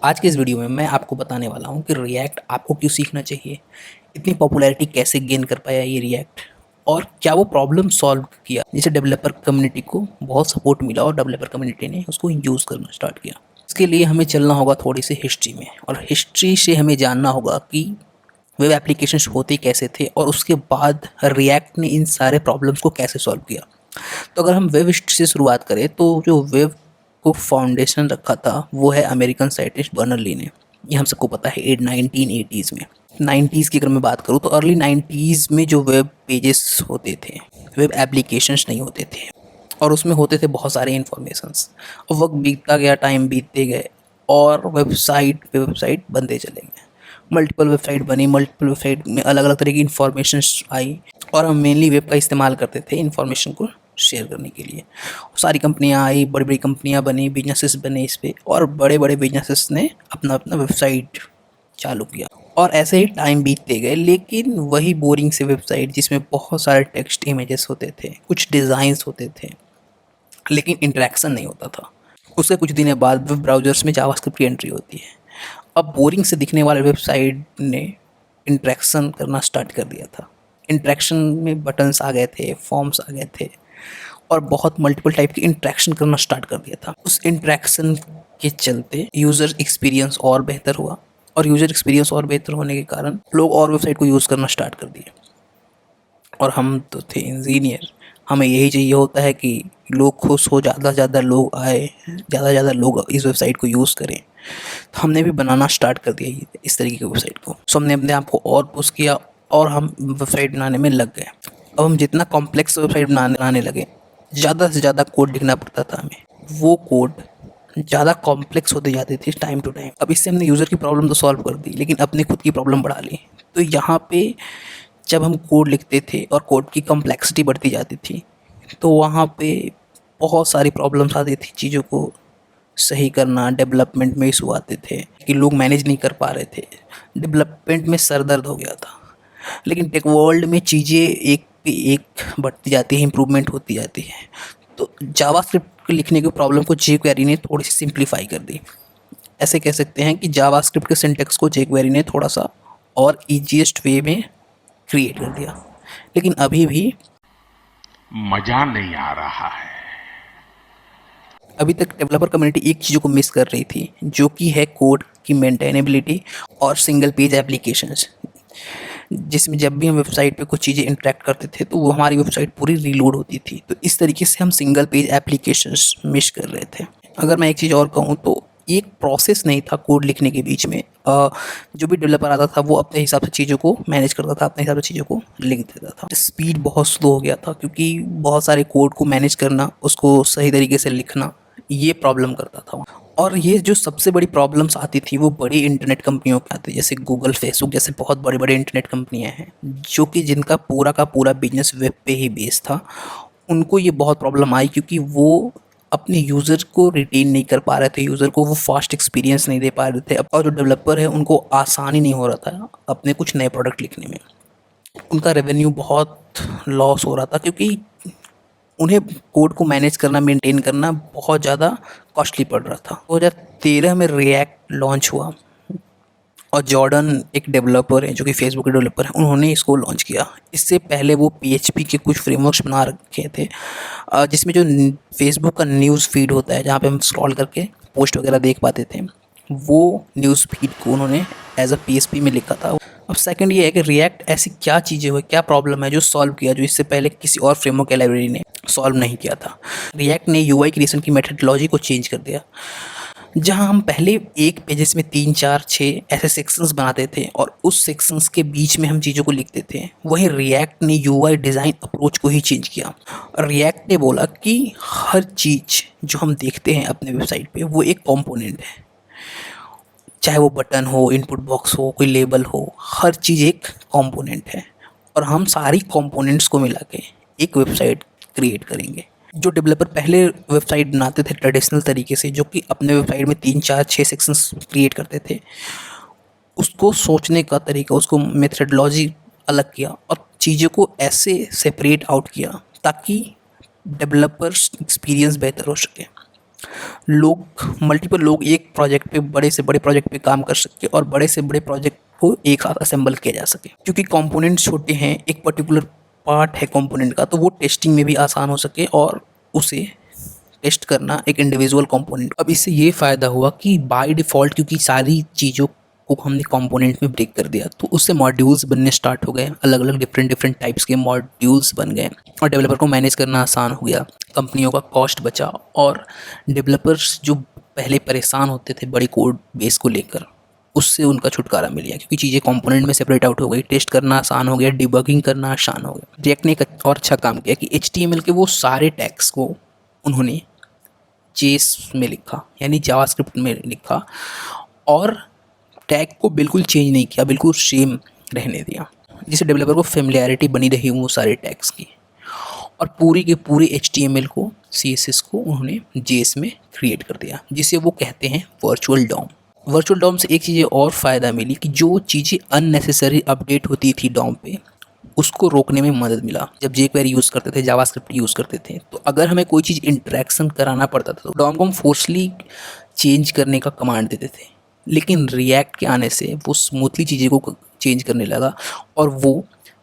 आज के इस वीडियो में मैं आपको बताने वाला हूँ कि रिएक्ट आपको क्यों सीखना चाहिए, इतनी पॉपुलैरिटी कैसे गेन कर पाया ये रिएक्ट, और क्या वो प्रॉब्लम सॉल्व किया जिससे डेवलपर कम्युनिटी को बहुत सपोर्ट मिला और डेवलपर कम्युनिटी ने उसको यूज़ करना स्टार्ट किया। इसके लिए हमें चलना होगा थोड़ी सी हिस्ट्री में, और हिस्ट्री से हमें जानना होगा कि वेब एप्लीकेशंस होते कैसे थे और उसके बाद रिएक्ट ने इन सारे प्रॉब्लम्स को कैसे सॉल्व किया। तो अगर हम वेब हिस्ट्री से शुरुआत करें तो जो वेब को फाउंडेशन रखा था वो है अमेरिकन साइंटिस्ट बर्नर्ली ने। ये हम सबको पता है 1980s में। 90s की अगर मैं बात करूँ तो अर्ली 90s में जो वेब पेजेस होते थे, वेब एप्लीकेशंस नहीं होते थे, और उसमें होते थे बहुत सारे इन्फॉर्मेशंस। और वक्त बीतता गया, टाइम बीतते गए, और वेबसाइट बनते चले गए। मल्टीपल वेबसाइट बनी, मल्टीपल वेबसाइट में अलग अलग तरह की इन्फॉर्मेशन आई, और हम मेनली वेब का इस्तेमाल करते थे इन्फॉर्मेशन को शेयर करने के लिए। सारी कंपनियां आई, बड़ी बड़ी कंपनियां बनी, बिजनेसेस बने इस पे, और बड़े बड़े बिजनेसेस ने अपना अपना वेबसाइट चालू किया। और ऐसे ही टाइम बीतते गए, लेकिन वही बोरिंग से वेबसाइट जिसमें बहुत सारे टेक्स्ट इमेजेस होते थे, कुछ डिज़ाइंस होते थे, लेकिन इंटरेक्शन नहीं होता था। उसके कुछ दिन बाद वेब ब्राउज़र्स में जावास्क्रिप्ट की एंट्री होती है। अब बोरिंग से दिखने वाले वेबसाइट ने इंटरेक्शन करना स्टार्ट कर दिया था। इंटरेक्शन में बटन्स आ गए थे, फॉर्म्स आ गए थे, और बहुत मल्टीपल टाइप की इंटरेक्शन करना स्टार्ट कर दिया था। उस इंटरेक्शन के चलते यूज़र एक्सपीरियंस और बेहतर हुआ, और यूज़र एक्सपीरियंस और बेहतर होने के कारण लोग और वेबसाइट को यूज़ करना स्टार्ट कर दिए। और हम तो थे इंजीनियर, हमें यही चाहिए होता है कि लोग खुश हो, ज़्यादा से ज़्यादा लोग आए, ज़्यादा से ज़्यादा लोग इस वेबसाइट को यूज़ करें। तो हमने भी बनाना स्टार्ट कर दिया इस तरीके की वेबसाइट को। सो हमने अपने आप को और पुश किया, और हम वेबसाइट बनाने में लग गए। अब हम जितना कॉम्प्लेक्स वेबसाइट बनाने लगे, ज़्यादा से ज़्यादा कोड लिखना पड़ता था हमें। वो कोड ज़्यादा कॉम्प्लेक्स होते जाते थे टाइम टू टाइम। अब इससे हमने यूज़र की प्रॉब्लम तो सॉल्व कर दी, लेकिन अपनी खुद की प्रॉब्लम बढ़ा ली। तो यहाँ पे जब हम कोड लिखते थे और कोड की कॉम्प्लेक्सिटी बढ़ती जाती थी, तो वहाँ पे बहुत सारी प्रॉब्लम्स आती थी। चीज़ों को सही करना, डेवलपमेंट में इशू आते थे कि लोग मैनेज नहीं कर पा रहे थे। डेवलपमेंट में सर दर्द हो गया था। लेकिन टेक वर्ल्ड में चीज़ें एक पे एक बढ़ती जाती है, इम्प्रूवमेंट होती जाती है। तो जावास्क्रिप्ट लिखने की प्रॉब्लम को जेक्वेरी ने थोड़ी सी सिंप्लीफाई कर दी। ऐसे कह सकते हैं कि जावास्क्रिप्ट के सिंटेक्स को जेक्वेरी ने थोड़ा सा और ईजीएस्ट वे में क्रिएट कर दिया। लेकिन अभी भी मजा नहीं आ रहा है। अभी तक डेवलपर कम्युनिटी एक चीज़ को मिस कर रही थी, जो कि है कोड की मेंटेनेबिलिटी और सिंगल पेज एप्लीकेशंस, जिसमें जब भी हम वेबसाइट पे कुछ चीज़ें इंटरेक्ट करते थे तो वो हमारी वेबसाइट पूरी रीलोड होती थी। तो इस तरीके से हम सिंगल पेज एप्लीकेशंस मिस कर रहे थे। अगर मैं एक चीज़ और कहूँ तो एक प्रोसेस नहीं था कोड लिखने के बीच में। जो भी डेवलपर आता था वो अपने हिसाब से चीज़ों को मैनेज करता था, अपने हिसाब से चीज़ों को लिख देता था। स्पीड बहुत स्लो हो गया था, क्योंकि बहुत सारे कोड को मैनेज करना, उसको सही तरीके से लिखना, ये प्रॉब्लम करता था। और ये जो सबसे बड़ी प्रॉब्लम्स आती थी वो बड़ी इंटरनेट कंपनियों की आती, जैसे गूगल, फेसबुक जैसे बहुत बड़े बड़े इंटरनेट कंपनियां हैं, जो कि जिनका पूरा का पूरा बिजनेस वेब पे ही बेस्ड था। उनको ये बहुत प्रॉब्लम आई, क्योंकि वो अपने यूज़र को रिटेन नहीं कर पा रहे थे, यूज़र को वो फास्ट एक्सपीरियंस नहीं दे पा रहे थे। और जो डेवलपर है उनको आसानी नहीं हो रहा था अपने कुछ नए प्रोडक्ट लिखने में। उनका रेवेन्यू बहुत लॉस हो रहा था, क्योंकि उन्हें कोड को मैनेज करना, मेंटेन करना बहुत ज़्यादा कॉस्टली पड़ रहा था। 2013 में रिएक्ट लॉन्च हुआ, और जॉर्डन एक डेवलपर है जो कि फेसबुक के डेवलपर हैं, उन्होंने इसको लॉन्च किया। इससे पहले वो पीएचपी के कुछ फ्रेमवर्क्स बना रखे थे, जिसमें जो फेसबुक का न्यूज़ फीड होता है, जहाँ पे हम स्क्रॉल करके पोस्ट वगैरह देख पाते थे, वो न्यूज़ फीड को उन्होंने एज अ पीएचपी में लिखा था। अब सेकंड ये है कि रिएक्ट ऐसी क्या चीज़ें हुई, क्या प्रॉब्लम है जो सॉल्व किया, जो इससे पहले किसी और फ्रेमवर्क या लाइब्रेरी ने सॉल्व नहीं किया था। रिएक्ट ने यूआई क्रिएशन की मेथडोलॉजी को चेंज कर दिया। जहाँ हम पहले एक पेजेस में 3, 4, 6 ऐसे सेक्शंस बनाते थे, और उस सेक्शंस के बीच में हम चीज़ों को लिखते थे, वहीं रिएक्ट ने यूआई डिज़ाइन अप्रोच को ही चेंज किया। रिएक्ट ने बोला कि हर चीज़ जो हम देखते हैं अपने वेबसाइट पे वो एक कंपोनेंट है, चाहे वो बटन हो, इनपुट बॉक्स हो, कोई लेबल हो, हर चीज़ एक कंपोनेंट है, और हम सारी कंपोनेंट्स को मिला के एक वेबसाइट क्रिएट करेंगे। जो डेवलपर पहले वेबसाइट बनाते थे ट्रेडिशनल तरीके से, जो कि अपने वेबसाइट में 3, 4, 6 सेक्शंस क्रिएट करते थे, उसको सोचने का तरीका, उसको मेथडोलॉजी अलग किया, और चीज़ों को ऐसे सेपरेट आउट किया ताकि डेवलपर्स एक्सपीरियंस बेहतर हो सके। मल्टीपल लोग एक प्रोजेक्ट पे, बड़े से बड़े प्रोजेक्ट पे काम कर सके और बड़े से बड़े प्रोजेक्ट को एक साथ असेंबल किया जा सके। क्योंकि कंपोनेंट्स छोटे हैं, एक पर्टिकुलर पार्ट है कंपोनेंट का, तो वो टेस्टिंग में भी आसान हो सके और उसे टेस्ट करना एक इंडिविजुअल कंपोनेंट। अब इससे ये फ़ायदा हुआ कि बाय डिफ़ॉल्ट क्योंकि सारी चीज़ों को हमने कंपोनेंट में ब्रेक कर दिया, तो उससे मॉड्यूल्स बनने स्टार्ट हो गए, अलग अलग डिफरेंट टाइप्स के मॉड्यूल्स बन गए और डेवलपर को मैनेज करना आसान हो गया, कंपनियों का कॉस्ट बचा और डेवलपर्स जो पहले परेशान होते थे बड़ी कोड बेस को लेकर, उससे उनका छुटकारा मिल गया क्योंकि चीज़ें कंपोनेंट में सेपरेट आउट हो गई, टेस्ट करना आसान हो गया, डिबगिंग करना आसान हो गया। रिएक्ट ने एक और अच्छा काम किया कि HTML के वो सारे टैग्स को उन्होंने जेएस में लिखा, यानी जावास्क्रिप्ट में लिखा और टैग को बिल्कुल चेंज नहीं किया, बिल्कुल सेम रहने दिया, जिससे डेवलपर को फेमिलियरिटी बनी रही वो सारे टैग्स की। और पूरी के पूरी HTML को, CSS को उन्होंने JS में क्रिएट कर दिया, जिसे वो कहते हैं वर्चुअल डॉम। वर्चुअल डॉम से एक चीज़ और फ़ायदा मिली कि जो चीज़ें अननेसेसरी अपडेट होती थी डॉम पे, उसको रोकने में मदद मिला। जब jQuery यूज़ करते थे, जावास्क्रिप्ट यूज़ करते थे, तो अगर हमें कोई चीज़ इंटरेक्शन कराना पड़ता था तो डॉम को हम फोर्सली चेंज करने का कमांड देते थे। लेकिन रिएक्ट के आने से वो स्मूथली चीज़ें को चेंज करने लगा और वो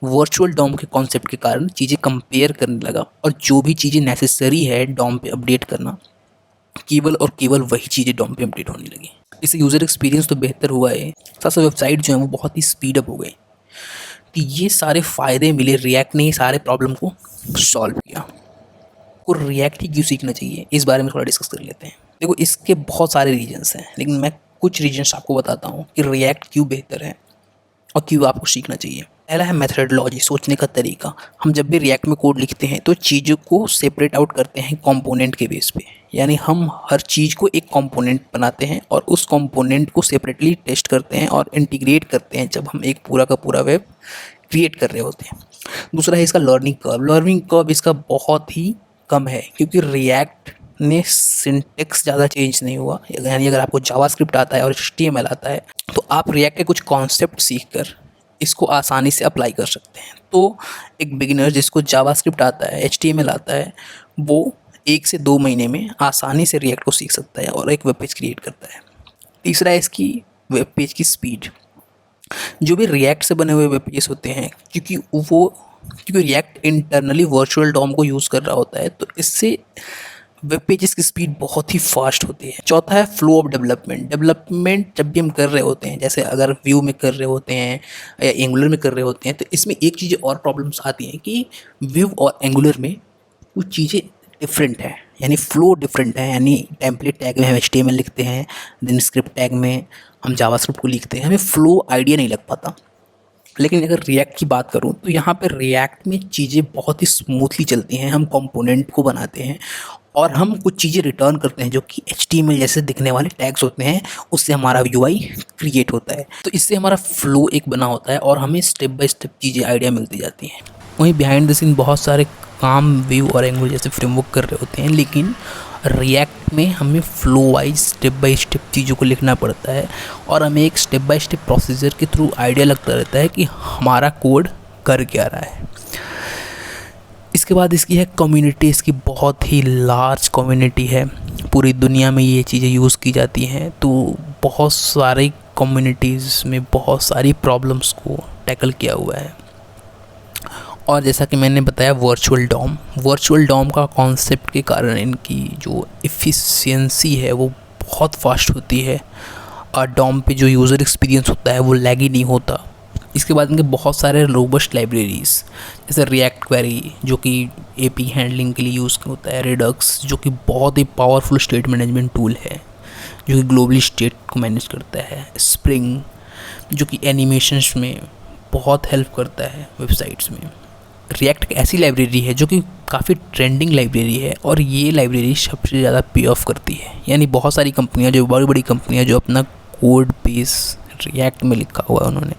वर्चुअल डॉम के कॉन्सेप्ट के कारण चीज़ें कंपेयर करने लगा और जो भी चीज़ें नेसेसरी है डॉम पे अपडेट करना, केवल और केवल वही चीज़ें डॉम पे अपडेट होने लगी। इससे यूज़र एक्सपीरियंस तो बेहतर हुआ है, साथ साथ वेबसाइट जो है वो बहुत ही स्पीड अप हो गई। तो ये सारे फ़ायदे मिले, रिएक्ट ने ये सारे प्रॉब्लम को सॉल्व किया। को रिएक्ट ही क्यों सीखना चाहिए, इस बारे में थोड़ा डिस्कस कर लेते हैं। देखो, इसके बहुत सारे रीजंस हैं, लेकिन मैं कुछ रीजंस आपको बताता हूँ कि रिएक्ट क्यों बेहतर है और क्यों आपको सीखना चाहिए। पहला है मेथडोलॉजी, सोचने का तरीका। हम जब भी रिएक्ट में कोड लिखते हैं तो चीज़ों को सेपरेट आउट करते हैं कंपोनेंट के बेस पे, यानी हम हर चीज़ को एक कंपोनेंट बनाते हैं और उस कंपोनेंट को सेपरेटली टेस्ट करते हैं और इंटीग्रेट करते हैं जब हम एक पूरा का पूरा वेब क्रिएट कर रहे होते हैं। दूसरा है इसका लर्निंग कर्व। लर्निंग कर्व इसका बहुत ही कम है क्योंकि रिएक्ट ने सिंटेक्स ज़्यादा चेंज नहीं हुआ, यानी अगर आपको जावास्क्रिप्ट आता है और HTML आता है तो आप रिएक्ट के कुछ कॉन्सेप्ट सीखकर इसको आसानी से अप्लाई कर सकते हैं। तो एक बिगिनर जिसको जावास्क्रिप्ट आता है, HTML आता है, वो 1 से 2 महीने में आसानी से रिएक्ट को सीख सकता है और एक वेब पेज क्रिएट करता है। तीसरा है इसकी वेब पेज की स्पीड। जो भी रिएक्ट से बने हुए वेब पेजेस होते हैं, क्योंकि रिएक्ट इंटरनली वर्चुअल डॉम को यूज़ कर रहा होता है, तो इससे वेब पेजेस की स्पीड बहुत ही फास्ट होती है। चौथा है फ्लो ऑफ डेवलपमेंट जब भी हम कर रहे होते हैं, जैसे अगर व्यू में कर रहे होते हैं या एंगुलर में कर रहे होते हैं, तो इसमें एक चीज़ और प्रॉब्लम्स आती हैं कि व्यू और एंगुलर में कुछ चीज़ें डिफरेंट है, यानी फ्लो डिफरेंट है। यानी टेम्पलेट टैग में हम HTML लिखते हैं, देन स्क्रिप्ट टैग में हम जावास्क्रिप्ट को लिखते हैं, हमें फ्लो आइडिया नहीं लग पाता। लेकिन अगर रिएक्ट की बात करूं तो यहाँ पर रिएक्ट में चीज़ें बहुत ही स्मूथली चलती हैं। हम कंपोनेंट को बनाते हैं और हम कुछ चीज़ें रिटर्न करते हैं जो कि HTML जैसे दिखने वाले टैग्स होते हैं, उससे हमारा UI क्रिएट होता है। तो इससे हमारा फ्लो एक बना होता है और हमें स्टेप बाय स्टेप चीज़ें आइडिया मिलती जाती हैं। वहीं बिहाइंड द सीन बहुत सारे काम व्यू और एंगुलर जैसे फ्रेमवर्क कर रहे होते हैं, लेकिन रिएक्ट में हमें flow wise step by step चीज़ों को लिखना पड़ता है और हमें एक स्टेप बाय स्टेप प्रोसीजर के थ्रू आइडिया लगता रहता है कि हमारा कोड कर क्या रहा है। इसके बाद इसकी है कम्युनिटी। इसकी बहुत ही लार्ज कम्युनिटी है, पूरी दुनिया में ये चीज़ें यूज़ की जाती हैं। तो बहुत सारी कम्युनिटीज़ में बहुत सारी प्रॉब्लम्स को टैकल किया हुआ है। और जैसा कि मैंने बताया वर्चुअल डॉम का कॉन्सेप्ट के कारण इनकी जो एफिशिएंसी है वो बहुत फास्ट होती है और डॉम पे जो यूज़र एक्सपीरियंस होता है वो लैगी नहीं होता। इसके बाद इनके बहुत सारे रोबस्ट लाइब्रेरीज़ जैसे रिएक्ट क्वेरी जो कि API हैंडलिंग के लिए यूज़ होता है, रेडक्स जो कि बहुत ही पावरफुल स्टेट मैनेजमेंट टूल है जो कि ग्लोबली स्टेट को मैनेज करता है, स्प्रिंग जो कि एनिमेशंस में बहुत हेल्प करता है वेबसाइट्स में। रिएक्ट एक ऐसी लाइब्रेरी है जो कि काफ़ी ट्रेंडिंग लाइब्रेरी है और ये लाइब्रेरी सबसे ज़्यादा पे ऑफ करती है। यानी बहुत सारी कंपनियां, जो बड़ी बड़ी कंपनियां जो अपना कोड बेस रिएक्ट में लिखा हुआ है उन्होंने,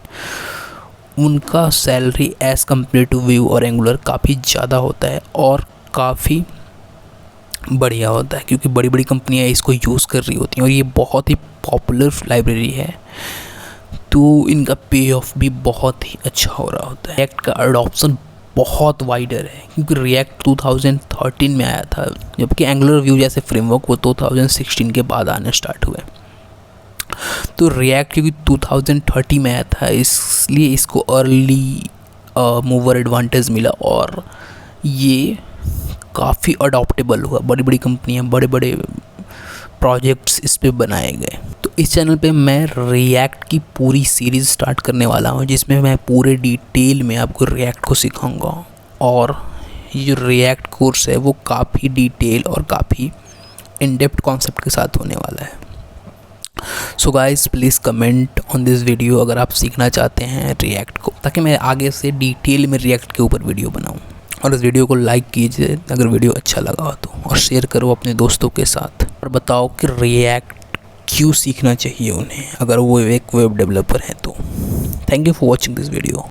उनका salary as compare to Vue और एंगुलर काफ़ी ज़्यादा होता है और काफ़ी बढ़िया होता है क्योंकि बड़ी बड़ी कंपनियां इसको यूज़ कर रही होती हैं और ये बहुत ही पॉपुलर लाइब्रेरी है, तो इनका पे ऑफ भी बहुत ही अच्छा हो रहा होता है। रिएक्ट का अडॉप्शन बहुत वाइडर है, क्योंकि रिएक्ट 2013 में आया था, जबकि एंगुलर व्यू जैसे फ्रेमवर्क वो 2016 के बाद आने स्टार्ट हुए। तो रिएक्ट क्योंकि 2030 में आया था, इसलिए इसको अर्ली मूवर एडवांटेज मिला और ये काफ़ी अडॉप्टेबल हुआ। बड़ी बड़ी कंपनियां, बड़े बड़े प्रोजेक्ट्स इस पे बनाए गए। तो इस चैनल पे मैं रिएक्ट की पूरी सीरीज़ स्टार्ट करने वाला हूँ, जिसमें मैं पूरे डिटेल में आपको रिएक्ट को सिखाऊंगा। और ये जो रिएक्ट कोर्स है वो काफ़ी डिटेल और काफ़ी इन डेप्थ कॉन्सेप्ट के साथ होने वाला है। So guys please comment on this video अगर आप सीखना चाहते हैं रिएक्ट को, ताकि मैं आगे से डिटेल में रिएक्ट के ऊपर वीडियो बनाऊं। और इस वीडियो को लाइक कीजिए अगर वीडियो अच्छा लगा हो तो, और शेयर करो अपने दोस्तों के साथ। और बताओ कि रिएक्ट क्यों सीखना चाहिए उन्हें अगर वो एक वेब डेवलपर हैं तो। Thank you for watching this video.